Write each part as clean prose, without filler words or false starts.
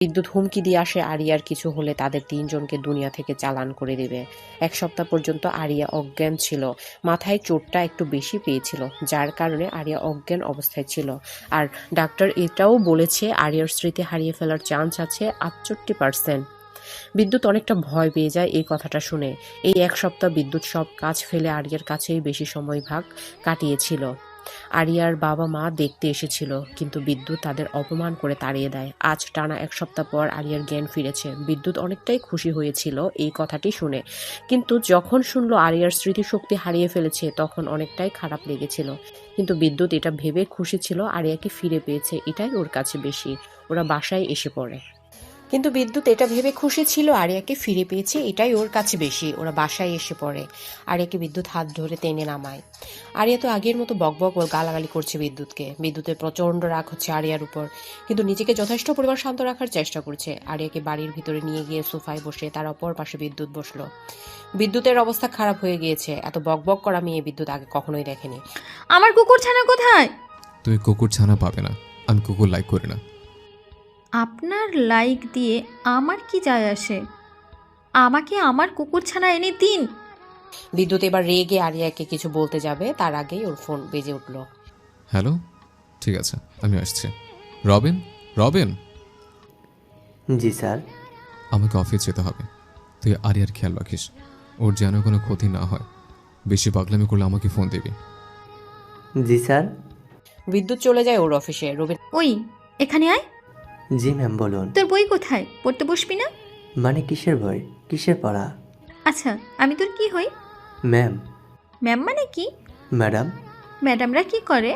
বিদ্যুৎ হুমকি দিয়ে আসে আরিয়ার কিছু হলে তাদের তিনজনকে দুনিয়া থেকে চালান করে দেবে। 1 সপ্তাহ পর্যন্ত আরিয়া অজ্ঞান ছিল। মাথায় চোটটা একটু বেশি পেয়েছিল, যার কারণে আরিয়া অজ্ঞান অবস্থায় ছিল। আর ডাক্তার এটাও বলেছে আরিয়ার স্মৃতি হারিয়ে ফেলার চান্স আছে 68%। বিদ্যুৎ অনেকটা ভয় পেয়ে যায় এই কথাটা শুনে। এই 1 সপ্তাহ বিদ্যুৎ সব কাজ ফেলে আরিয়ার কাছেই বেশি সময় কাটিয়েছিল। আরিয়ার বাবা মা দেখতে এসেছিল, কিন্তু বিদ্যুৎ তাদের অপমান করে তাড়িয়ে দেয়। আজ টানা 1 সপ্তাহ পর আরিয়ার জ্ঞান ফিরেছে। বিদ্যুৎ অনেকটাই খুশি হয়েছিল এই কথাটি শুনে, কিন্তু যখন শুনলো আরিয়ার স্মৃতিশক্তি হারিয়ে ফেলেছে তখন অনেকটাই খারাপ লেগেছিল। কিন্তু বিদ্যুৎ এটা ভেবে খুশি ছিল আরিয়াকে ফিরে পেয়েছে, এটাই ওর কাছে বেশি। ওরা বাসায় এসে পড়ে। কিন্তু বিদ্যুৎ এটা ভেবে খুশি ছিল আরিয়াকে ফিরে পেয়েছে, এটাই ওর কাছে বেশি। ওরা বাসায় এসে পড়ে। আরিয়াকে বিদ্যুৎ হাত ধরে টেনে নামায়। আরিয়া তো আগের মতো বকবক ও গালাগালি করছে বিদ্যুৎকে। বিদ্যুতের প্রচন্ড রাগ হচ্ছে আরিয়ার উপর, কিন্তু নিজেকে যথেষ্ট পরিমাণ শান্ত রাখার চেষ্টা করছে। আরিয়াকে বাড়ির ভিতরে নিয়ে গিয়ে সোফায় বসে তার অপর পাশে বিদ্যুৎ বসলো। বিদ্যুতের অবস্থা খারাপ হয়ে গিয়েছে। এত বকবক করা মেয়ে বিদ্যুৎ আগে কখনোই দেখেনি। আমার কুকুর ছানা কোথায়? তুমি কুকুর ছানা পাবে না, আমি কুকুর লাইক করি না। আপনার লাইক দিয়ে আমার কি যায় আসে? আমাকে আমার কুকুর ছানা এনে দিন। বিদ্যুৎ এবার রেগে আরিয়াকে কিছু বলতে যাবে, তার আগেই ওর ফোন বেজে উঠল। হ্যালো, ঠিক আছে, আমি আসছি। রবিন, রবিন। জি স্যার। আমাকে অফিস যেতে হবে। তুই আরিয়ার খেয়াল রাখিস, ওর যেন কোনো ক্ষতি না হয়। বেশি পাগলামি করলে আমাকে ফোন দিবি। জি স্যার। বিদ্যুৎ চলে যায় ওর অফিসে। রবিন ওই এখানে আয়। জি ম্যাম বলুন। তোর বই কোথায়? পড়তে বসবি না? মানে কিসের বই, কিসের পড়া? আচ্ছা, আমি তোর কি হই? ম্যাম। ম্যাম মানে কি? ম্যাডাম। ম্যাডামরা কি করে?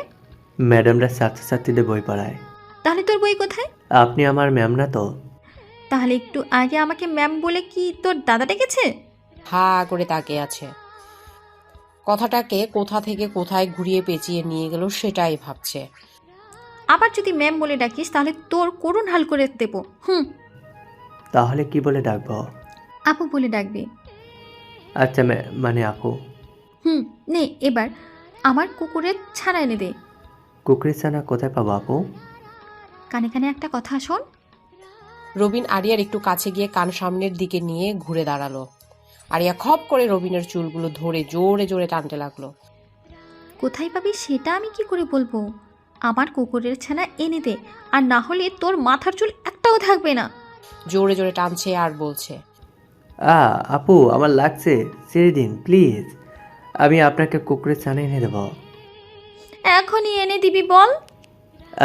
ম্যাডামরা ছাত্রছাত্রীদের বই পড়ায়। তাহলে তোর বই কোথায়? আপনি আমার ম্যাম না তো? তাহলে একটু আগে আমাকে ম্যাম বলে কি তোর দাদা ডেকেছে? হা করে তাকিয়ে আছে। কথাটাকে কোথা থেকে কোথায় ঘুরিয়ে পেঁচিয়ে নিয়ে গেল সেটাই ভাবছে। আবার যদি ম্যাম বলে ডাকিস তাহলে তোর করুণ হাল করে দেবো। তাহলে কি বলে ডাকবো? আপু বলে ডাকবি। আচ্ছা মানে আপু। নে এবার আমার কুকুরের ছানা এনে দে। কুকুরের ছানা কোথায় পাবো আপু? কানে কানে একটা কথা শোন। রবিন আরিয়ার একটু কাছে গিয়ে কান সামনের দিকে নিয়ে ঘুরে দাঁড়ালো। আরিয়া খপ করে রবিনের চুলগুলো ধরে জোরে জোরে টানতে লাগলো। কোথায় পাবি সেটা আমি কি করে বলবো? আমার কুকুরের ছানা এনে দে, আর না হলে তোর মাথার চুল একটাও থাকবে না। জোরে জোরে টানছে আর বলছে, আপু আমার লাগছে, ছেড়ে দিন প্লিজ। আমি আপনাকে কুকুরের ছানা এনে দেবো। এখনই এনে দিবি বল।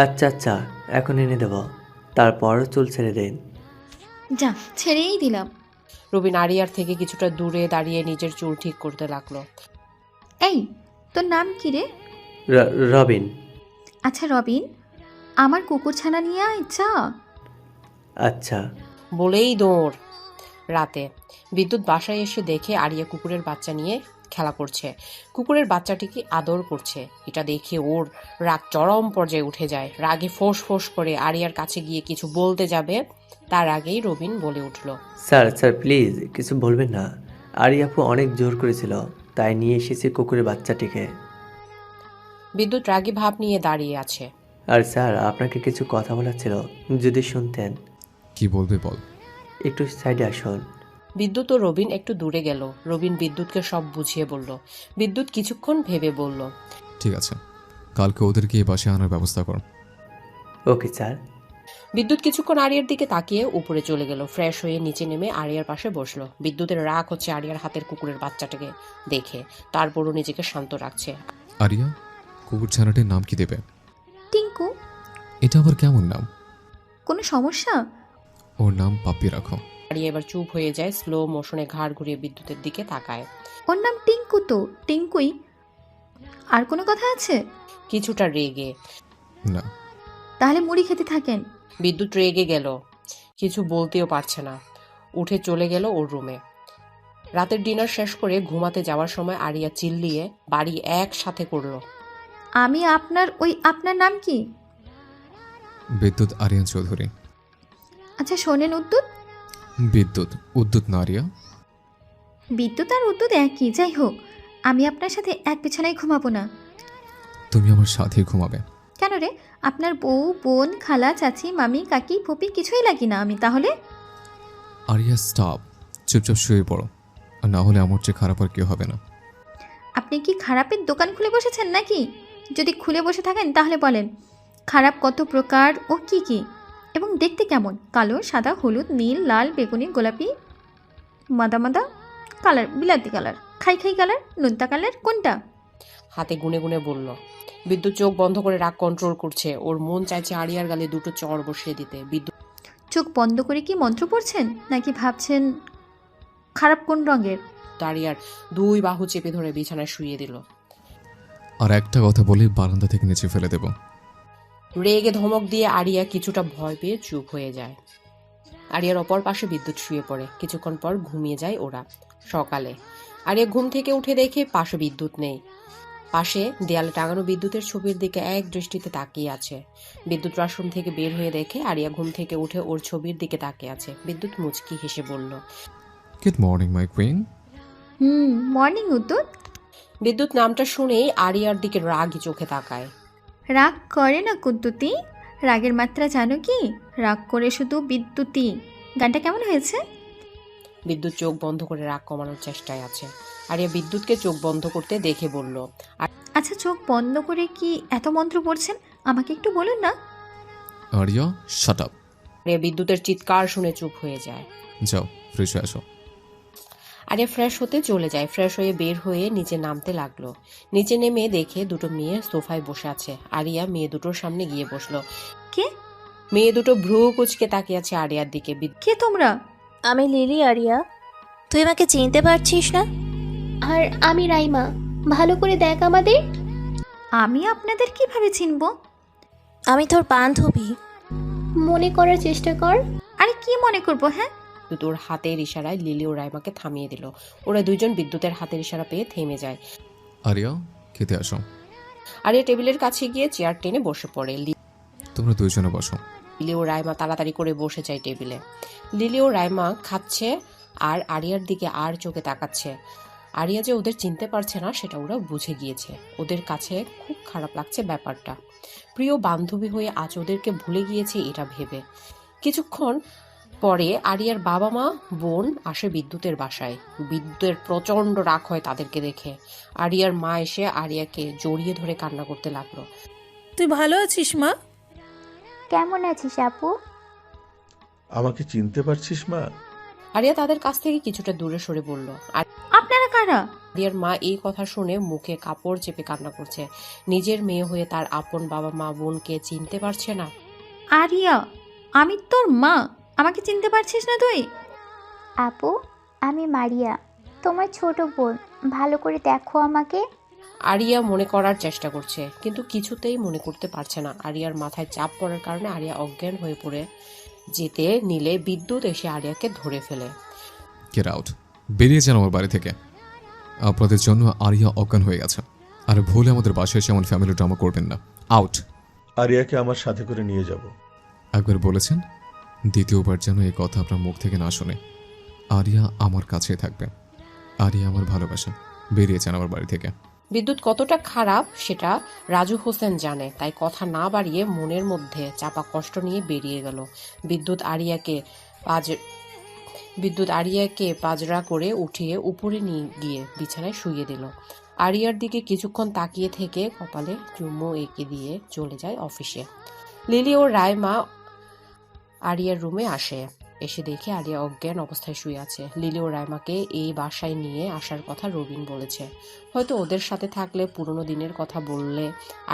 আচ্ছা আচ্ছা, এখন এনে দেবো, তারপরও চুল ছেড়ে দিন। যা, ছেড়েই দিলাম। রবিন আরিয়ার থেকে কিছুটা দূরে দাঁড়িয়ে নিজের চুল ঠিক করতে লাগলো। এই, তোর নাম কি রে? রবিন। আচ্ছা রবিন, আমার কুকুর ছানা নিয়ে আয়, যা। আচ্ছা। বলেই দৌড়। রাতে বিদ্যুৎ বাসায় এসে দেখে আরিয়া কুকুরের বাচ্চা নিয়ে খেলা করছে। কুকুরের বাচ্চাটিকে আদর করছে। এটা দেখে ওর রাগ চরম পর্যায়ে উঠে যায়। রাগে ফোঁস ফোঁস করে আরিয়ার কাছে গিয়ে কিছু বলতে যাবে, তার আগেই রবিন বলে উঠল, স্যার স্যার প্লিজ কিছু বলবেন না। আরি আপু অনেক জোর করেছিল, তাই নিয়ে এসেছি কুকুরের বাচ্চাটিকে। বিদ্যুৎ রাগী ভাব নিয়ে দাঁড়িয়ে আছে। আর স্যার আপনাকে কিছু কথা বলার ছিল, যদি শুনতেন। কি বলবে বল। একটু সাইডে আসুন। বিদ্যুৎ ও রবিন একটু দূরে গেল। রবিন বিদ্যুৎকে সব বুঝিয়ে বলল। বিদ্যুৎ কিছুক্ষণ ভেবে বলল, ঠিক আছে, কালকে ওদেরকে এই বাসায় আনার ব্যবস্থা কর। Okay sir. বিদ্যুৎ কিছুক্ষণ আরিয়ার দিকে তাকিয়ে উপরে চলে গেল। ফ্রেশ হয়ে নিচে নেমে আরিয়ার পাশে বসলো। বিদ্যুতের রাগ হচ্ছে আরিয়ার হাতের কুকুরের বাচ্চাটাকে দেখে, তারপরও নিজেকে শান্ত রাখছে। আরিয়া, কুকুর ছানাটির নাম কি দেবে? টিঙ্কু। এটা আবার কেমন নাম? কোনো সমস্যা? ওর নাম পাপ্পি রাখো। আরিয়া এবার চুপ হয়ে যায়, স্লো মোশনে ঘাড় ঘুরিয়ে বিদ্যুতের দিকে তাকায়। ওর নাম টিঙ্কু তো, টিঙ্কুই। আর কোনো কথা আছে? কিছুটা রেগে। না। তাহলে মুড়ি খেতে থাকেন। বিদ্যুৎ রেগে গেল, কিছু বলতেও পারছে না। উঠে চলে গেল ওর রুমে। রাতের ডিনার শেষ করে ঘুমাতে যাওয়ার সময় আরিয়া চিল্লিয়ে বাড়ি একসাথে করলো। আমি আপনার নাম কি? বিদ্যুৎ আরিয়ান চৌধুরী। আচ্ছা শোনেন উদ্যুৎ। বিদ্যুৎ উদ্যুৎ না আরিয়া। বিদ্যুৎ আর উদ্যুৎ একই, যাই হোক আমি আপনার সাথে এক বিছানায় ঘুমাবো না। তুমি আমার সাথেই ঘুমাবে। কেন রে, আপনার বউ, বোন, খালা, চাচি, মামি, কাকি, ফুপি কিছুই লাগি না আমি তাহলে? আরিয়া স্টপ, চুপচাপ শুয়ে পড়ো, আর না হলে আমার চেয়ে খারাপ আর কেউ হবে না। আপনি কি খারাপের দোকান খুলে বসেছেন নাকি? যদি খুলে বসে থাকেন তাহলে বলেন খারাপ কত প্রকার ও কি কি, এবং দেখতে কেমন? কালো, সাদা, হলুদ, নীল, লাল, বেগুনি, গোলাপি, মাদা মাদা কালার, বিলাতি কালার, খাই খাই কালার, নোনতা কালার, কোনটা? হাতে গুনে গুনে বলল। বিদ্যুৎ চোখ বন্ধ করে রাগ কন্ট্রোল করছে। ওর মন চাইছে আরিয়ার গালে দুটো চড় বসিয়ে দিতে। বিদ্যুৎ চোখ বন্ধ করে কি মন্ত্র পড়ছেন, নাকি ভাবছেন খারাপ কোন রঙের? আরিয়ার দুই বাহু চেপে ধরে বিছানায় শুইয়ে দিল। আর একটা কথা বলে বারান্দা থেকে নিচে ফেলে দেব। রেগে ধমক দিয়ে আরিয়া কিছুটা ভয় পেয়ে চুপ হয়ে যায়। আরিয়ার অপর পাশে বিদ্যুৎ শুয়ে পড়ে। কিছুক্ষণ পর ঘুমিয়ে যায় ওরা। সকালে আরিয়া ঘুম থেকে উঠে দেখে পাশে বিদ্যুৎ নেই। পাশে দেয়ালে টাঙানো বিদ্যুতের ছবির দিকে এক দৃষ্টিতে তাকিয়ে আছে। বিদ্যুৎ ওয়াশরুম থেকে বের হয়ে দেখে আরিয়া ঘুম থেকে উঠে ওর ছবির দিকে তাকিয়ে আছে। বিদ্যুৎ মুচকি হেসে বলল, good morning my queen. Morning উদ্যুৎ। বিদ্যুৎ নামটা শুনেই আরিয়ার দিকে রাগি চোখে তাকায়। রাগ করে না কুদ্দুতি, রাগের মাত্রা জানো কি? রাগ করে শুধু বিদ্যুতি। গানটা কেমন হয়েছে? বিদ্যুৎ চোখ বন্ধ করে রাগ কমানোর চেষ্টায় আছে। আরিয়া বিদ্যুৎকে চোখ বন্ধ করতে দেখে বলল, আচ্ছা, চোখ বন্ধ করে কি এত মন্ত্র পড়ছেন? আমাকে একটু বলুন না। Area shut up. আরিয়া বিদ্যুতের চিৎকার শুনে চুপ হয়ে যায়। যাও ফ্রেশ হয়ে আসো। আরিয়া ফ্রেশ হতে চলে যায়। ফ্রেশ হয়ে বের হয়ে নিচে নামতে লাগলো। নিচে নেমে দেখে দুটো মেয়ে সোফায় বসে আছে। আরিয়া মেয়ে দুটোর সামনে গিয়ে বসলো। কে? মেয়ে দুটো ভ্রু কুচকে তাকিয়ে আছে আরিয়ার দিকে। কে তোমরা? আমি লিলি। আরিয়া, তুই আমাকে চিনতে পারছিস না? আর আমি রাইমা। ভালো করে দেখ আমাদের। আমি আপনাদের কিভাবে চিনব? আমি তোর বান্ধবী। মনে করার চেষ্টা কর। আরে কি মনে করব? হ্যাঁ, বিদ্যুৎ ওর হাতের ইশারায় লিলি ও রাইমাকে থামিয়ে দিল। ওরা দুইজন বিদ্যুতের হাতের ইশারা পেয়ে থেমে যায়। আরিয়া খেতে আসো। আরিয়া টেবিলের কাছে গিয়ে চেয়ার টেনে বসে পড়ে। তোমরা দুইজনে বসো। লিলি ও রাইমা তাড়াতাড়ি করে বসে যায় টেবিলে। লিলি ও রাইমা খাচ্ছে আর আরিয়ার দিকে আর চোখে তাকাচ্ছে। আরিয়া যে ওদের চিনতে পারছে না সেটা ওরা বুঝে গিয়েছে। ওদের কাছে খুব খারাপ লাগছে ব্যাপারটা। প্রিয় বান্ধবী হয়ে আজ ওদেরকে ভুলে গিয়েছে এটা ভেবে। কিছুক্ষণ পরে আরিয়ার বাবা মা বোন আসে বিদ্যুতের বাসায়। বিদ্যুতের প্রচন্ড রাগ হয় তাদেরকে দেখে। আরিয়ার মা এসে আরিয়াকে জড়িয়ে ধরে কান্না করতে লাগলো। তুই ভালো আছিস মা? কেমন আছিস আপু? আমাকে চিনতে পারছিস মা? আরিয়া তাদের কাছ থেকে কিছুটা দূরে সরে বলল। আর আপনারা কারা? আরিয়ার মা এই কথা শুনে মুখে কাপড় চেপে কান্না করছে। নিজের মেয়ে হয়ে তার আপন বাবা মা বোনকে চিনতে পারছে না। আরিয়া, আমি তোর মা, আমাকে চিনতে পারছিস না তুই? আপু, আমি মারিয়া, তোমার ছোট বোন। ভালো করে দেখো আমাকে। আরিয়া মনে করার চেষ্টা করছে কিন্তু কিছুতেই মনে করতে পারছে না। আরিয়ার মাথায় চাপ পড়ার কারণে আরিয়া অজ্ঞান হয়ে পড়ে যেতে নিলে বিদ্যুৎ এসে আরিয়াকে ধরে ফেলে। গেট আউট, বেরিয়ে যান আমার বাড়ি থেকে। আপনাদের জন্য আরিয়া অজ্ঞান হয়ে গেছে, আর ভুলে আমাদের বাসায় এসে এমন ফ্যামিলি ড্রামা করবেন না। আউট। আরিয়াকে আমার সাথে করে নিয়ে যাব। একবার বলেছেন, দ্বিতীয়বার যেন এই কথা আপনার মুখ থেকে না শুনে। আরিয়া আমার কাছেই থাকবে। আরিয়া আমার ভালোবাসা। বেরিয়ে যান আমার বাড়ি থেকে। বিদ্যুৎ কতটা খারাপ সেটা রাজু হোসেন জানে, তাই কথা না বাড়িয়ে মনের মধ্যে চাপা কষ্ট নিয়ে বেরিয়ে গেল। বিদ্যুৎ আরিয়াকে পাজরা করে উঠিয়ে উপরে নিয়ে গিয়ে বিছানায় শুইয়ে দিল। আরিয়ার দিকে কিছুক্ষণ তাকিয়ে থেকে কপালে চুমু এঁকে দিয়ে চলে যায় অফিসে। লিলি ও রাইমা আরিয়ার রুমে আসে। এসে দেখে আরিয়া অজ্ঞান অবস্থায় শুয়ে আছে। লিলি ও রাইমাকে এই বাসায় নিয়ে আসার কথা রবিন বলেছে। হয়তো ওদের সাথে থাকলে পুরনো দিনের কথা বললে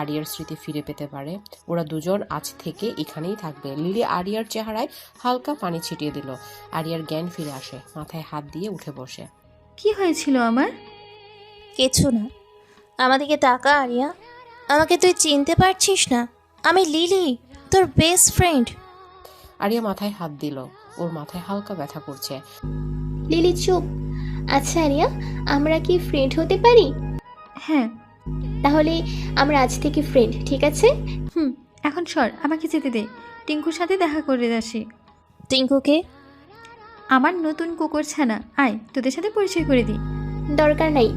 আরিয়ার স্মৃতি ফিরে পেতে পারে। ওরা দুজন আজ থেকে এখানেই থাকবে। লিলি আরিয়ার চেহারায় হালকা পানি ছিটিয়ে দিল। আরিয়ার জ্ঞান ফিরে আসে, মাথায় হাত দিয়ে উঠে বসে। কি হয়েছিল আমার? কিছু না। আমাদিকে তাকা আরিয়া, আমাকে তুই চিনতে পারছিস না? আমি লিলি, তোর বেস্ট ফ্রেন্ড। আরিয়া মাথায় হাত দিল। ওর মাথায় হালকা ব্যথা করছে। লিলি চুপ। আচ্ছা আরিয়া, আমরা কি ফ্রেন্ড হতে পারি? হ্যাঁ। তাহলে আমরা আজ থেকে ফ্রেন্ড, ঠিক আছে? এখন সর, আমাকে যেতে দে। টিঙ্কুর সাথে দেখা করে আসি। টিঙ্কুকে? আমার নতুন কুকুর ছানা। আয়, তোদের সাথে পরিচয় করে দিই। দরকার নাই,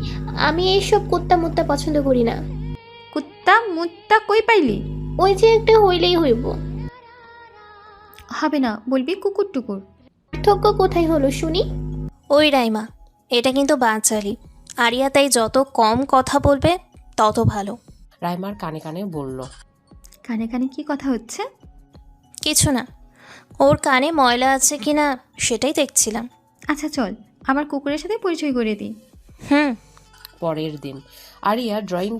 আমি এইসব কুত্তা মুত্তা পছন্দ করি না। কুত্তা মুত্তা কই পাইলি? ওই যে একটা হইলেই হইব। হবে না, বলবি কুকুর টুকুর। পার্থক্য কোথায় হলো শুনি? ওই রাইমা, এটা কিন্তু বাচালি। আরিয়া তাই যত কম কথা বলবে তত ভালো। রাইমার কানে কানে বলল। কানে কানে কি কথা হচ্ছে? কিছু না, ওর কানে ময়লা আছে কিনা সেটাই দেখছিলাম। আচ্ছা চল, আমার কুকুরের সাথে পরিচয় করে দিই। হুম। পরের দিন আরিয়া ড্রয়িং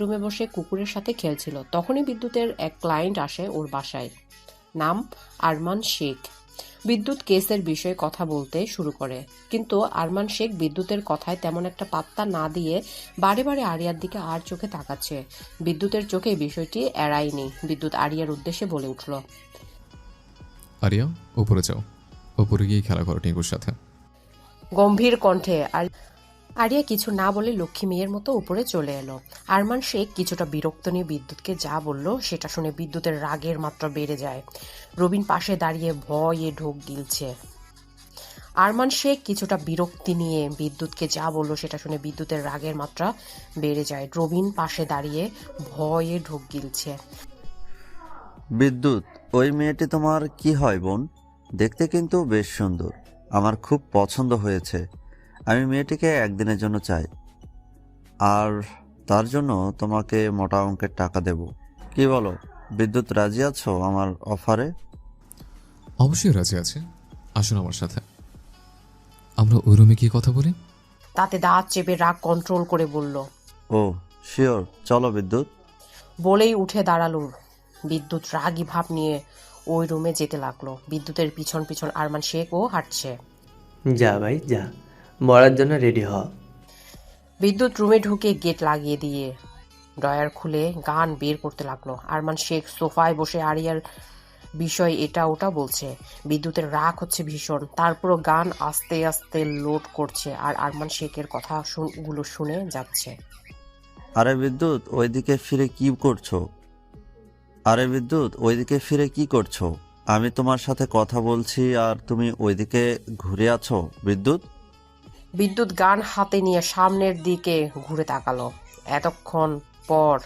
রুমে বসে কুকুরের সাথে খেলছিল। তখনই বিদ্যুতের এক ক্লায়েন্ট আসে ওর বাসায়। নাম আরমান শেখ। বিদ্যুৎ কেসের বিষয়ে কথা বলতে শুরু করে, কিন্তু আরমান শেখ বিদ্যুতের কথায় তেমন একটা পাত্তা না দিয়ে বারে বারে আরিয়ার দিকে আর চোখে তাকাচ্ছে। বিদ্যুতের চোখে এই বিষয়টি এড়ায়নি। বিদ্যুৎ আরিয়ার উদ্দেশ্যে বলে উঠল। আরিয়া, উপরে যাও। উপরে গিয়ে খেলা করো টিঙ্কুর সাথে। গম্ভীর কণ্ঠে আরিয়া কিছু না বলে লক্ষ্মী মেয়ের মতো উপরে চলে এলো। আরমান শেখ কিছুটা বিরক্ত নিয়ে বিদ্যুৎকে যা বলল সেটা শুনে বিদ্যুতের রাগের মাত্রা বেড়ে যায়। রবিন পাশে দাঁড়িয়ে ভয়ে ঢোক গিলছে। আরমান শেখ কিছুটা বিরক্তি নিয়ে বিদ্যুৎকে যা বলল সেটা শুনে বিদ্যুতের রাগের মাত্রা বেড়ে যায়। রবিন পাশে দাঁড়িয়ে ভয়ে ঢোক গিলছে। বিদ্যুৎ, ওই মেয়েটি তোমার কি হয় বোন? দেখতে কিন্তু বেশ সুন্দর, আমার খুব পছন্দ হয়েছে। আমি মেয়েটিকে একদিনের জন্য চাই, আর তার জন্য তোমাকে মোটা অঙ্কের টাকা দেব। কি বলো বিদ্যুৎ, রাজি আছো আমার অফারে? অবশ্যই রাজি আছে, আসুন আমার সাথে। আমরা ওই রুমে গিয়ে কথা বলি। তাতে দাঁত চেপে রাগ কন্ট্রোল করে বলল। ও শিওর, চলো বিদ্যুৎ। বলেই উঠে দাঁড়ালো। বিদ্যুৎ রাগী ভাব নিয়ে ওই রুমে যেতে লাগলো। বিদ্যুতের পিছন পিছন আরমান শেখও হাঁটছে। যা ভাই যা, মরার জন্য রেডি হ। বিদ্যুৎ রুমে ঢুকে গেট লাগিয়ে দিয়ে ড্রয়ার খুলে গান বের করতে লাগলো। আরমান শেখ সোফায় বসে আরিয়ার বিষয় এটা ওটা বলছে। বিদ্যুতের রাগ হচ্ছে ভীষণ, তারপরও গান আস্তে আস্তে লোড করছে আর আরমান শেখের কথা গুলো শুনে যাচ্ছে। আরে বিদ্যুৎ, ওইদিকে ফিরে কি করছো? আমি তোমার সাথে কথা বলছি আর তুমি ওইদিকে ঘুরে আছো বিদ্যুৎ। বিদ্যুৎ গান হাতে নিয়ে সামনের দিকে ঘুরে তাকালো। এতক্ষণ পর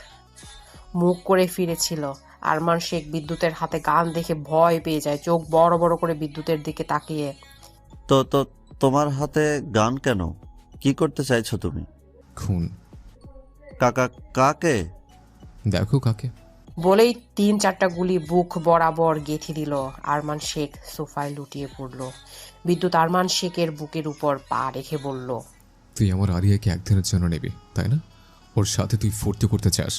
মুখ করে ফিরেছিল। আরমান শেখ বিদ্যুতের হাতে গান দেখে ভয় পেয়ে যায়, চোখ বড় বড় করে বিদ্যুতের দিকে তাকিয়ে। তো তো তোমার হাতে গান কেন? কি করতে চাইছো তুমি? খুন। কাকে? দেখো কাকে। বলেই 3-4টা গুলি বুক বরাবর গেঁথে দিল। আরমান শেখ সোফায় লুটিয়ে পড়ল। বিদ্যুৎ আরমান শেখের বুকের উপর পা রেখে বলল। তুই আমার আরিয়াকে একদিনের জন্য নিবি, তাই না? ওর সাথে তুই ফুর্তি করতে চাস?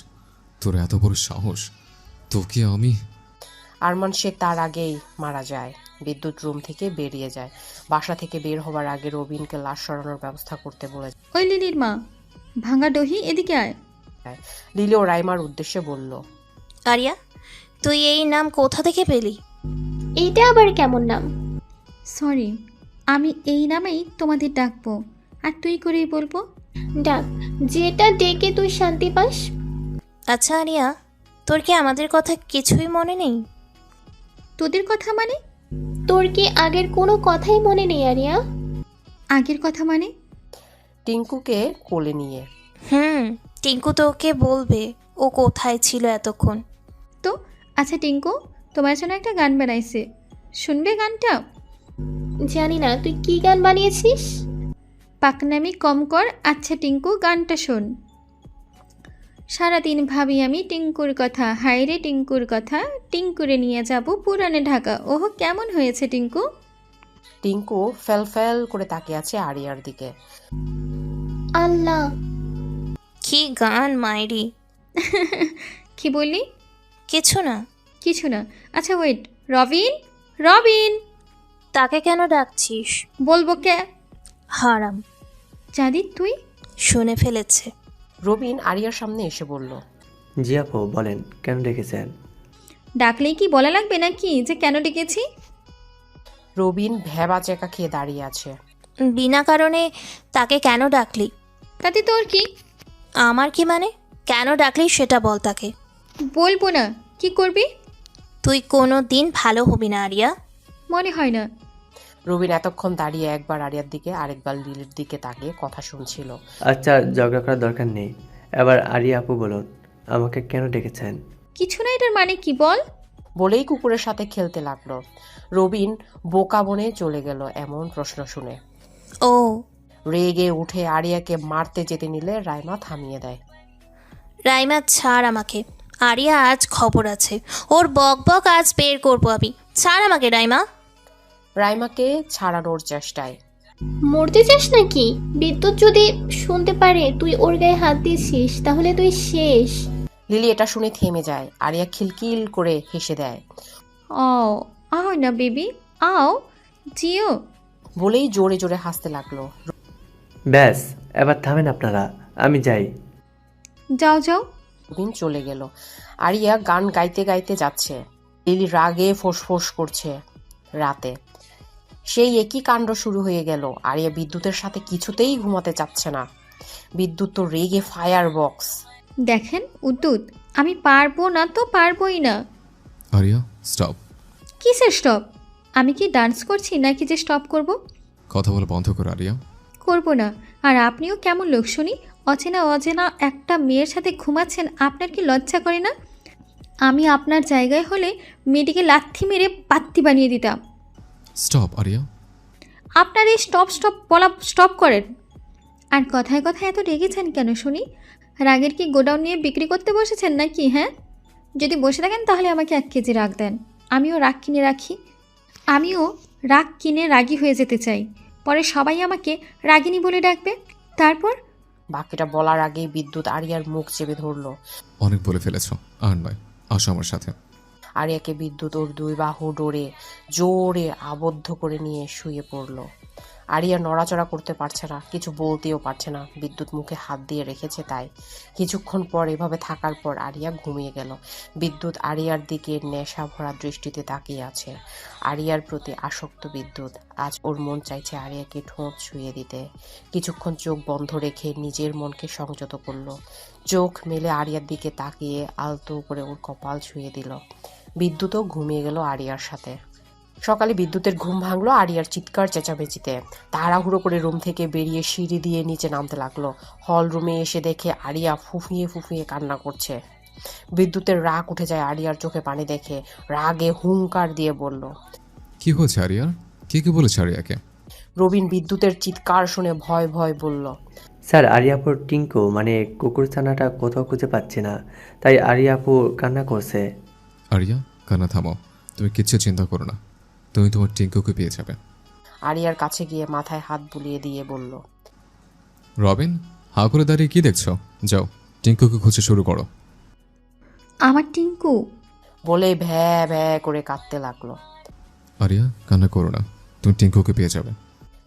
তোর এত বড় সাহস! তোকে আমি... আরমান শেখ তার আগেই মারা যায়। বিদ্যুৎ রুম থেকে বেরিয়ে যায়। বাসা থেকে বের হবার আগে রবিনকে লাশ সরানোর ব্যবস্থা করতে বলে ওই লিলির মা, ভাঙা ডহি এদিকে আয়। যায়। লিলি ও রাইমার উদ্দেশ্যে বলল। আরিয়া, তুই এই নাম কোথা থেকে পেলি? এইটা আবার কেমন নাম? সরি, আমি এই নামেই তোমাদের ডাকবো, আর তুই করেই বলবো। ডাক, যেটা ডেকে তুই শান্তি পাস। আচ্ছা আরিয়া, তোর কি আমাদের কথা কিছুই মনে নেই? তোদের কথা মানে? তোর কি আগের কোনো কথাই মনে নেই আরিয়া? আগের কথা মানে? টিঙ্কুকে কোলে নিয়ে। টিঙ্কু তো ওকে বলবে ও কোথায় ছিল এতক্ষণ। তো আচ্ছা টিঙ্কু, তোমার জন্য একটা গান বানাইছে, শুনবে গানটা? জানি না তুই কি গান বানিয়েছিস। পাকনামি কম কর, আচ্ছা টিঙ্কু গানটা শোন। সারাদিন ভাবি আমি টিঙ্কুর কথা, হায়রে টিঙ্কুর কথা, টিঙ্কুরে নিয়ে যাব পুরানে ঢাকা। ওহো কেমন হয়েছে টিঙ্কু? টিঙ্কু ফেল ফেল করে তাকিয়ে আছে আরিয়ার দিকে। আল্লাহ, কি গান মাইরি! কি বললি? কিছু না। কিছু না? আচ্ছা ওয়েট, রবিন, রবিন! তাকে কেন ডাকছিস? বলবো কে? হারাম। চাঁদি তুই? শুনে ফেলেছে। রবিন আরিয়ার সামনে এসে বলল। জি আপু, বলেন কেন ডেকেছেন? ডাকলেই কি বলা লাগবে নাকি যে কেন ডেকেছি? রবিন ভেবা চেকা খেয়ে দাঁড়িয়ে আছে। বিনা কারণে তাকে কেন ডাকলি? তাতে তোর কি? আমার কি মানে? কেন ডাকলি সেটা বল তাকে। বলবো না, কি করবি? তুই কোনো দিন ভালো হবি না আরিয়া। মনে হয় না। রবিন এতক্ষণ দাঁড়িয়ে একবার আরিয়ার দিকে আরেকবার লিলির দিকে তাকিয়ে কথা শুনছিল। আচ্ছা, ঝগড়া করার দরকার নেই। এবার আরিয়া আপু বলুন, আমাকে কেন ডেকেছেন? কিছু না, এটার মানে কি বল? বলেই কুকুরের সাথে খেলতে লাগলো। রবিন বোকা বনে চলে গেল এমন প্রশ্ন শুনে। ও রেগে উঠে আরিয়াকে মারতে যেতে নিলে রাইমা থামিয়ে দেয়। রাইমা ছাড় আমাকে, আরিয়া আজ খবর আছে, ওর বক বক আজ বের করবো আমি। ছাড় আমাকে রাইমা। রাইমাকে ছাড়ানোর চেষ্টায়। মরতে চাস নাকি? বিদ্যুৎ যদি শুনতে পারে তুই ওর গায়ে হাত দিয়েছিস তাহলে তুই শেষ। লিলি এটা শুনে থেমে যায়। আরিয়া খিলখিল করে হেসে দেয়। ও আও না বেবি, আও জিও। বলেই জোরে জোরে হাসতে লাগলো। ব্যাস, এবার থামেন আপনারা, আমি যাই। যাও যাও। রবিন চলে গেল। আরিয়া গান গাইতে গাইতে যাচ্ছে। লিলি রাগে ফোঁস করছে। রাতে সেই একই কাণ্ড শুরু হয়ে গেল। আরিয়া বিদ্যুতের সাথে কিছুতেই ঘুমাতে চাচ্ছে না। বিদ্যুৎ তো রেগে ফায়ার বক্স। দেখেন উদ্যুৎ, আমি পারবো না তো পারবোই না। আরিয়া স্টপ। কিসের স্টপ? আমি কি ডান্স করছি নাকি যে স্টপ করব? কথা বলা বন্ধ করো আরিয়া। করব না। আর আপনিও কেমন লোক শুনি, অচেনা অচেনা একটা মেয়ের সাথে ঘুমাচ্ছেন, আপনার কি লজ্জা করে না? আমি আপনার জায়গায় হলে মেয়েটিকে লাথি মেরে পাত্তি বানিয়ে দিতাম। স্টপ আরিয়া। আপনার এই স্টপ স্টপ বলা স্টপ করেন। আর কথায় কথায় এত রেগেছেন কেন শুনি? রাগের কি গোডাউন নিয়ে বিক্রি করতে বসেছেন নাকি? হ্যাঁ, যদি বসে থাকেন তাহলে আমাকে 1 কেজি রাগ দেন, আমিও রাগ কিনে রাখি। আমিও রাগ কিনে রাগী হয়ে যেতে চাই, পরে সবাই আমাকে রাগিনী বলে ডাকবে। তারপর বাকিটা বলার আগেই বিদ্যুৎ আরিয়ার মুখ চেপে ধরলো। অনেক বলে ফেলেছ, আর নয়, আসো আমার সাথে। আরিয়াকে বিদ্যুৎ ওর 2 বাহু ডোরে জোরে আবদ্ধ করে নিয়ে শুয়ে পড়ল। আরিয়া নড়াচড়া করতে পারছে না, কিছু বলতেও পারছে না। বিদ্যুৎ মুখে হাত দিয়ে রেখেছে তাই। কিছুক্ষণ পর এভাবে থাকার পর আরিয়া ঘুমিয়ে গেল। বিদ্যুৎ আরিয়ার দিকে নেশা ভরা দৃষ্টিতে তাকিয়ে আছে। আরিয়ার প্রতি আসক্ত বিদ্যুৎ। আজ ওর মন চাইছে আরিয়াকে ঠোঁট ছুঁয়ে দিতে। কিছুক্ষণ চোখ বন্ধ রেখে নিজের মনকে সংযত করল। চোখ মেলে আরিয়ার দিকে তাকিয়ে আলতো করে ওর কপাল ছুঁয়ে দিল। বিদ্যুৎও ঘুমিয়ে গেল আরিয়ার সাথে। সকালে বিদ্যুতের ঘুম ভাঙলো আরিয়ার চিৎকার চেঁচামেচিতে। তাড়াহুড়ো করে রুম থেকে বেরিয়ে সিঁড়ি দিয়ে নিচে নামতে লাগলো। হল রুমে এসে দেখে আরিয়া ফুফিয়ে ফুফিয়ে কান্না করছে। বিদ্যুতের রাগ উঠে যায় আরিয়ার চোখে পানি দেখে। রাগে হুঙ্কার দিয়ে বলল, কি হয়েছে আরিয়ার? কে বলেছে আরিয়াকে? রবিন বিদ্যুতের চিৎকার শুনে ভয় ভয় বলল, স্যার, আরিয়াপুর টিঙ্কু মানে কুকুরছানাটা কোথাও খুঁজে পাচ্ছি না, তাই আরিয়াপু কান্না করছে। আরিয়া কান্না থামাও, তুমি কিচ্ছু চিন্তা করো না, তুমি তোমার টিঙ্কুকে পেয়ে যাবে। আরিয়ার কাছে গিয়ে মাথায় হাত বুলিয়ে দিয়ে বলল, রবিন, হা করে দাঁড়িয়ে কি দেখছো? যাও টিঙ্কুকে খুঁজে শুরু করো। আমার টিঙ্কু বলে ভ্যা ভ্যা করে কাঁদতে লাগলো। আরিয়া কান্না করো না, তুমি টিঙ্কুকে পেয়ে যাবে।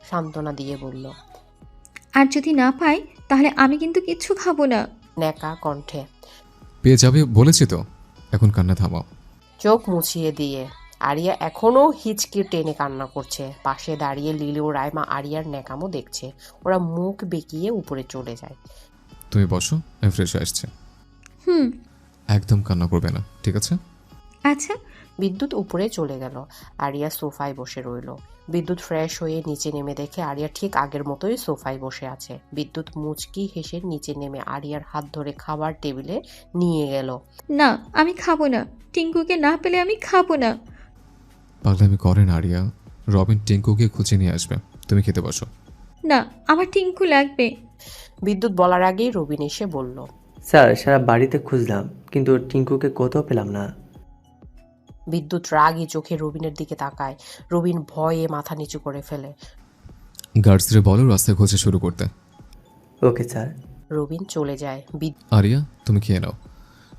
সান্ত্বনা দিয়ে বলল। আর যদি না পাই তাহলে আমি কিন্তু কিচ্ছু খাবো না। নেকা কণ্ঠে। পেয়ে যাবে বলেছি তো, এখন কান্না থামাও। চোখ মুছিয়ে দিয়ে আরিয়া এখনো হিচকি টেনে কান্না করছে। পাশে দাঁড়িয়ে লিলি ও রাইমা আরিয়ার ন্যাকামো দেখছে। ওরা মুখ বেঁকিয়ে উপরে চলে যায়। তুমি বসো, আমি ফ্রেশ হয়ে আসছি। একদম কান্না করবে না, ঠিক আছে? আচ্ছা। বিদ্যুৎ উপরে চলে গেল। আরিয়া সোফায় বসে রইল। বিদ্যুৎ ফ্রেশ হয়ে নিচে নেমে দেখে আরিয়া ঠিক আগের মতোই সোফায় বসে আছে। বিদ্যুৎ মুচকি হেসে নিচে নেমে আরিয়ার হাত ধরে খাবার টেবিলে নিয়ে গেল। না, আমি খাবো না। টিঙ্কুকে না পেলে আমি খাবো না। পাগলামি করেন আরিয়া, রবিন টিঙ্কুকে খুঁজে নিয়ে আসবে, তুমি খেতে বসো। না, আমার টিঙ্কু লাগবে। বিদ্যুৎ বলার আগেই রবিন এসে বলল, স্যার, সারা বাড়িতে খুঁজলাম কিন্তু টিঙ্কুকে কোথাও পেলাম না। বিদ্যুৎ রাগী চোখে রবিনের দিকে তাকায়। রবিন ভয়ে মাথা নিচু করে ফেলে। গার্ডসদের বলো রাস্তায় খোঁজা শুরু করতে। Okay sir. রবিন চলে যায়। আরিয়া তুমি খেয়ে নাও,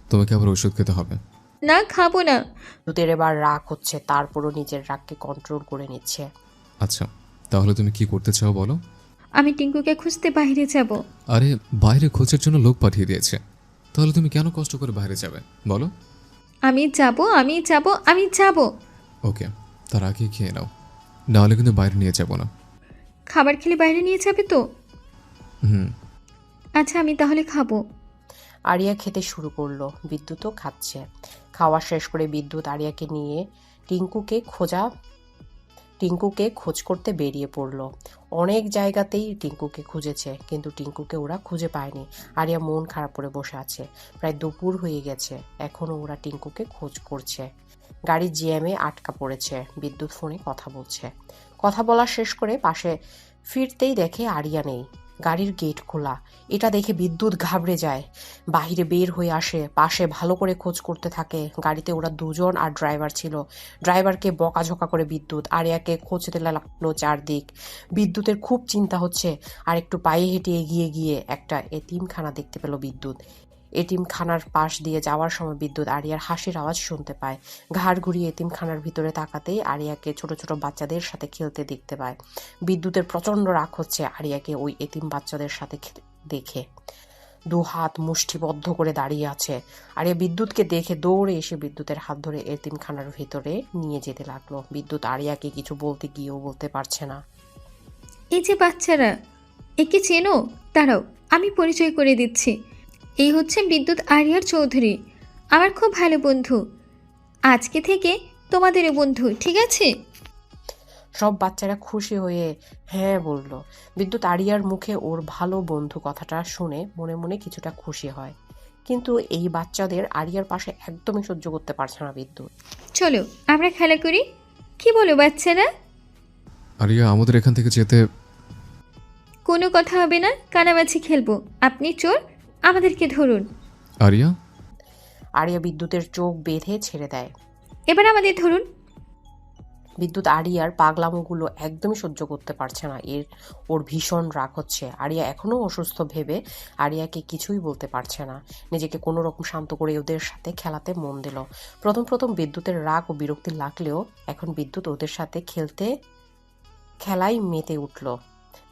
তোমাকে আবার ওষুধ খেতে হবে। না, খাবো না। বিদ্যুতের এবার রাগ হচ্ছে, তারপরও নিজের রাগকে কন্ট্রোল করে নিচ্ছে। আচ্ছা, তাহলে তুমি কি করতে চাও বলো? আমি টিঙ্কুকে খুঁজতে বাইরে যাব। আরে বাইরে খোঁজার জন্য লোক পাঠিয়ে দিয়েছে, তাহলে তুমি কেন কষ্ট করে বাইরে যাবে বলো? আমি যাব, আমি যাব, আমি যাব। ওকে, তার আগে খেয়ে নাও, নাহলে কিন্তু বাইরে নিয়ে যাবো না। খাবার খেলে বাইরে নিয়ে যাবে তো? হুম। আচ্ছা, আমি তাহলে খাবো। আরিয়া খেতে শুরু করলো। বিদ্যুৎও খাচ্ছে। খাওয়া শেষ করে বিদ্যুৎ আরিয়াকে নিয়ে টিঙ্কুকে খোঁজা টিঙ্কুকে খোঁজ করতে বেরিয়ে পড়ল। অনেক জায়গাতেই টিঙ্কুকে খুঁজেছে, কিন্তু টিঙ্কুকে ওরা খুঁজে পায়নি। আরিয়া মন খারাপ করে বসে আছে। প্রায় দুপুর হয়ে গেছে, এখনো ওরা টিঙ্কুকে খোঁজ করছে। গাড়ি জ্যামে আটকা পড়েছে। বিদ্যুৎ ফোনে কথা বলছে। কথা বলা শেষ করে পাশে ফিরতেই দেখে আরিয়া নেই। গাড়ির গেট খোলা। এটা দেখে বিদ্যুৎ ঘাবড়ে যায়। বাহিরে বের হয়ে আসে, পাশে ভালো করে খোঁজ করতে থাকে। গাড়িতে ওরা দুজন আর ড্রাইভার ছিল। ড্রাইভারকে বকাঝকা করে বিদ্যুৎ আরিয়াকে খুঁজতে লাগলো চারদিক। বিদ্যুতের খুব চিন্তা হচ্ছে। আর একটু পায়ে হেঁটে এগিয়ে গিয়ে একটা এতিমখানা দেখতে পেল বিদ্যুৎ। এতিমখানার পাশ দিয়ে যাওয়ার সময় বিদ্যুৎ আরিয়ার হাসির আওয়াজ শুনতে পায়। ঘাড় ঘুরিয়ে এতিমখানার ভিতরে তাকাতেই আরিয়াকে ছোট ছোট বাচ্চাদের সাথে খেলতে দেখতে পায়। বিদ্যুতের প্রচন্ড রাগ হচ্ছে আরিয়াকে ওই এতিম বাচ্চাদের সাথে দেখে। দু হাত মুষ্টিবদ্ধ করে দাঁড়িয়ে আছে। আরিয়া বিদ্যুৎকে দেখে দৌড়ে এসে বিদ্যুতের হাত ধরে এতিমখানার ভিতরে নিয়ে যেতে লাগলো। বিদ্যুৎ আরিয়াকে কিছু বলতে গিয়েও বলতে পারছে না। এই যে বাচ্চারা, একে চেনো? দাঁড়াও, আমি পরিচয় করে দিচ্ছি। এই হচ্ছে বিদ্যুৎ আরিয়ার চৌধুরী, আমার খুব ভালো বন্ধু। আজকে থেকে তোমাদেরও বন্ধু, ঠিক আছে? সব বাচ্চারা খুশি হয়ে হ্যাঁ বলল। বিদ্যুৎ আরিয়ার মুখে ওর ভালো বন্ধু কথাটা শুনে মনে মনে কিছুটা খুশি হয়, কিন্তু এই বাচ্চাদের আরিয়ার পাশে একদমই সহ্য করতে পারছে না বিদ্যুৎ। চলো আমরা খেলা করি, কি বলো বাচ্চারা? আরিয়া, আমাদের এখান থেকে যেতে। কোনো কথা হবে না, কানামাছি খেলবো। আপনি চোর, আমাদেরকে ধরুন। আরিয়া। আরিয়া বিদ্যুতের চোখ বেঁধে ছেড়ে দেয়। এবার আমাদের ধরুন। বিদ্যুৎ আরিয়ার পাগলামোগুলো একদমই সহ্য করতে পারছে না। ওর ভীষণ রাগ হচ্ছে। আরিয়া এখনো অসুস্থ ভেবে আরিয়াকে কিছুই বলতে পারছে না। নিজেকে কোনো রকম শান্ত করে ওদের সাথে খেলাতে মন দিল। প্রথম প্রথম বিদ্যুতের রাগ ও বিরক্তি লাগলেও এখন বিদ্যুৎ ওদের সাথে খেলায় মেতে উঠল।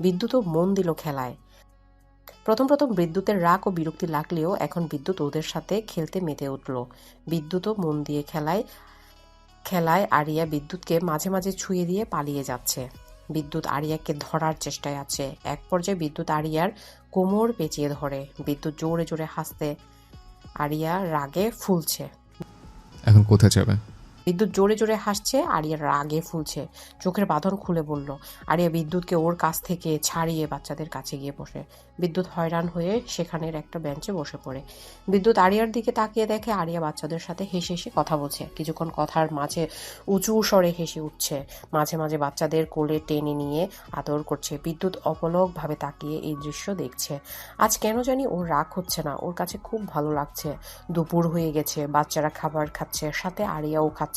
বিদ্যুৎও মন দিল খেলায়। প্রথম প্রথম বিদ্যুতের রাগ ও বিরক্তি লাগলেও এখন বিদ্যুৎ ওদের সাথে খেলতে মেতে উঠল। বিদ্যুৎও মন দিয়ে খেলায় আরিয়া বিদ্যুৎকে মাঝে মাঝে ছুঁয়ে দিয়ে পালিয়ে যাচ্ছে। বিদ্যুৎ আরিয়াকে ধরার চেষ্টায় আছে। এক পর্যায়ে বিদ্যুৎ আরিয়ার কোমর পেঁচিয়ে ধরে। বিদ্যুৎ জোরে জোরে হাসতে আরিয়া রাগে ফুলছে। এখন কোথায় যাবে? বিদ্যুৎ জোরে জোরে হাসছে, আরিয়ার রাগে ফুলছে। চোখের বাঁধন খুলে বলল। আরিয়া বিদ্যুৎকে ওর কাছ থেকে ছাড়িয়ে বাচ্চাদের কাছে গিয়ে বসে। বিদ্যুৎ হয়রান হয়ে সেখানের একটা বেঞ্চে বসে পড়ে। বিদ্যুৎ আরিয়ার দিকে তাকিয়ে দেখে আরিয়া বাচ্চাদের সাথে হেসে হেসে কথা বলছে। কিছুক্ষণ কথার মাঝে উঁচু স্বরে হেসে উঠছে। মাঝে মাঝে বাচ্চাদের কোলে টেনে নিয়ে আদর করছে। বিদ্যুৎ অপলকভাবে তাকিয়ে এই দৃশ্য দেখছে। আজ কেন জানি ওর রাগ হচ্ছে না, ওর কাছে খুব ভালো লাগছে। দুপুর হয়ে গেছে, বাচ্চারা খাবার খাচ্ছে, সাথে আরিয়াও খাচ্ছে।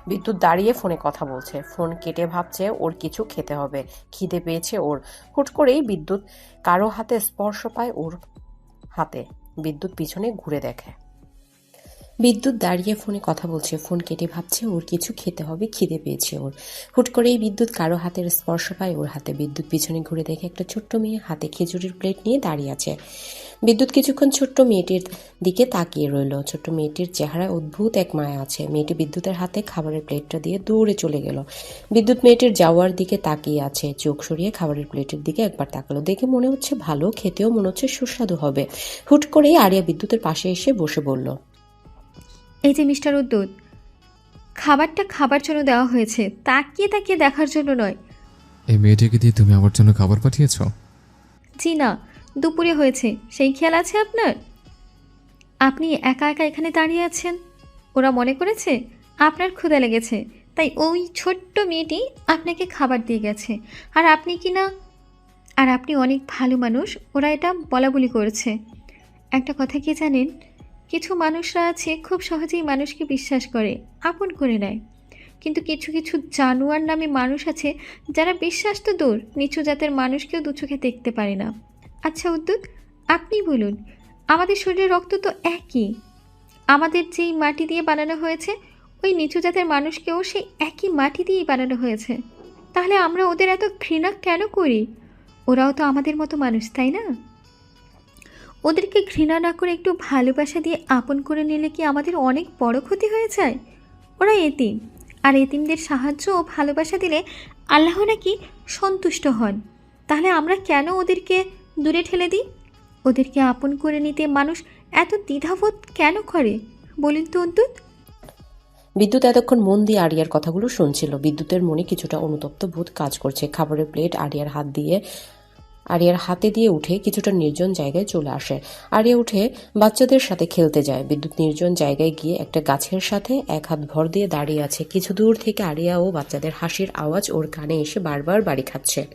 বিদ্যুৎ দাঁড়িয়ে ফোনে কথা বলছে। ফোন কেটে ভাবছে ওর কিছু খেতে হবে, খিদে পেয়েছে ওর। হুট করেই বিদ্যুৎ কারো হাতে স্পর্শ পায় ওর হাতে। বিদ্যুৎ পিছনে ঘুরে দেখে বিদ্যুৎ দাঁড়িয়ে ফোনে কথা বলছে। ফোন কেটে ভাবছে ওর কিছু খেতে হবে, খিদে পেয়েছে ওর। হুট করেই বিদ্যুৎ কারো হাতের স্পর্শ পায় ওর হাতে। বিদ্যুৎ পিছনে ঘুরে দেখে একটা ছোট্ট মেয়ে হাতে খেজুরের প্লেট নিয়ে দাঁড়িয়ে আছে। বিদ্যুৎ কিছুক্ষণ ছোট্ট মেয়েটির দিকে তাকিয়ে রইল। ছোট্ট মেয়েটির চেহারায় অদ্ভুত এক মায়া আছে। মেয়েটি বিদ্যুতের হাতে খাবারের প্লেটটা দিয়ে দৌড়ে চলে গেল। বিদ্যুৎ মেয়েটির যাওয়ার দিকে তাকিয়ে আছে। চোখ সরিয়ে খাবারের প্লেটের দিকে একবার তাকালো। দেখে মনে হচ্ছে ভালো, খেতেও মনে হচ্ছে সুস্বাদু হবে। হুট করেই আরিয়া বিদ্যুতের পাশে এসে বসে বলল, এই যে মিস্টার উদ্যুৎ, খাবারটা খাবার জন্য দেওয়া হয়েছে, তাকিয়ে তাকিয়ে দেখার জন্য নয়। এই মেয়েটিকে দিয়ে তুমি আমার জন্য খাবার পাঠিয়েছ? জি না, দুপুরে হয়েছে, সেই খেয়াল আছে আপনার? আপনি একা একা এখানে দাঁড়িয়ে আছেন, ওরা মনে করেছে আপনার ক্ষুধা লেগেছে, তাই ওই ছোট্ট মেয়েটি আপনাকে খাবার দিয়ে গেছে। আর আপনি অনেক ভালো মানুষ, ওরা এটা বলাবলি করেছে। একটা কথা কি জানেন, কিছু মানুষরা আছে খুব সহজেই মানুষকে বিশ্বাস করে, আপন করে নেয়। কিন্তু কিছু কিছু জানোয়ার নামে মানুষ আছে যারা বিশ্বাস তো দূর, নিচু জাতের মানুষকেও দু চোখে দেখতে পারে না। আচ্ছা উদ্যুৎ, আপনি বলুন, আমাদের শরীরের রক্ত তো একই, আমাদের যেই মাটি দিয়ে বানানো হয়েছে ওই নিচু জাতের মানুষকেও সেই একই মাটি দিয়েই বানানো হয়েছে। তাহলে আমরা ওদের এত ঘৃণা কেন করি? ওরাও তো আমাদের মতো মানুষ, তাই না? ওদেরকে ঘৃণা না করে একটু ভালোবাসা দিয়ে আপন করে নিলে কি আমাদের অনেক বড় ক্ষতি হয়ে যায়? ওরা এতিম, আর এতিমদের সাহায্য ও ভালোবাসা দিলে আল্লাহ নাকি সন্তুষ্ট হন। তাহলে আমরা কেন ওদেরকে দূরে ঠেলে দিই? ওদেরকে আপন করে নিতে মানুষ এত দ্বিধাবোধ কেন করে বলুন তো উদ্যুৎ? বিদ্যুৎ এতক্ষণ মন দিয়ে আরিয়ার কথাগুলো শুনছিল। বিদ্যুতের মনে কিছুটা অনুতপ্ত বোধ কাজ করছে। খাবারের প্লেট আরিয়ার হাতে দিয়ে উঠে কিছুটা নির্জন জায়গায় চলে আসে। আরিয়া উঠে বাচ্চাদের সাথে খেলতে যায়। বিদ্যুৎ নির্জন জায়গায় গিয়ে একটা গাছের সাথে এক হাত ভর দিয়ে দাঁড়িয়ে আছে। কিছু দূর থেকে আরিয়া ও বাচ্চাদের হাসির আওয়াজ ওর কানে এসে বারবার বাড়ি খাচ্ছে।